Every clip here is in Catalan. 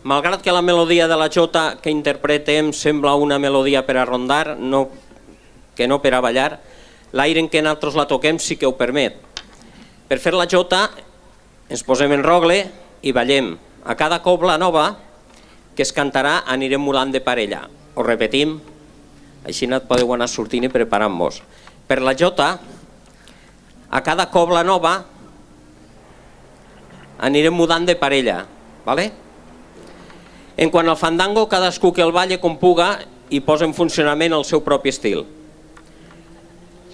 Malgrat que la melodia de la jota que interpretem sembla una melodia per a rondar, que no per a ballar, l'aire en què nosaltres la toquem sí que ho permet. Per fer la jota ens posem en rogle i ballem. A cada cobla nova que es cantarà anirem mudant de parella. Ho repetim, així et podeu anar sortint i preparant-vos. Per la jota, a cada cobla nova anirem mudant de parella. En quant al fandango, cadascú que el balle com puga i posa en funcionament el seu propi estil.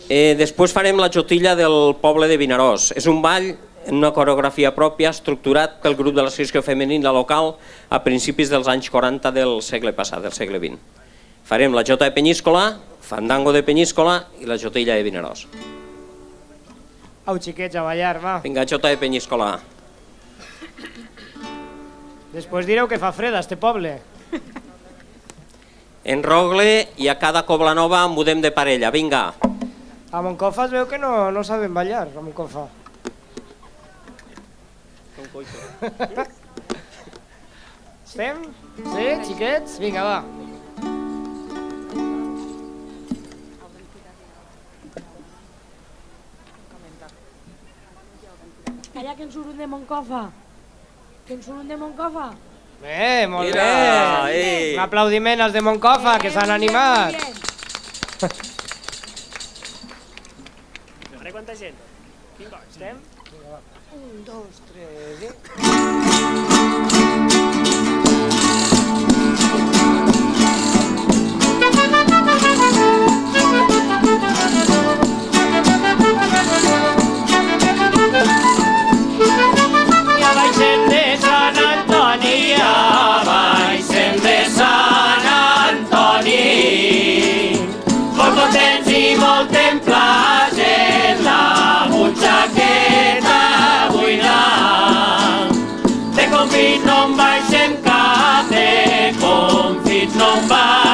Després farem la jotilla del poble de Vinaròs. És un ball en una coreografia pròpia estructurat pel grup de l'associació femenina local a principis dels anys 40 del segle passat, del segle XX. Farem la jota de Penyíscola, fandango de Penyíscola i la jotilla de Vinaròs. Au, xiquets, a ballar, va. Vinga, jota de Penyíscola. Després direu que fa fred a este poble. En rogle i a cada cobla nova mudem de parella. Vinga. A Moncofa es veu que no saben ballar, a Moncofa. Estem? Sí, xiquets? Vinga, va. Calla, que ens surt un de Moncofa. Que ens surt un de Moncofa. Bé, molt Mira, bé. Un aplaudiment als de Moncofa, que s'han animat. Ara quanta gent? Vinga, estem? Vinga, va. 1, 2, 3 i... Ja baixem de Sant Antoni, ja baixem de Sant Antoni, molt contents i molt templats en la butxaqueta buida. De confit no en baixem cap, de confit no en baixem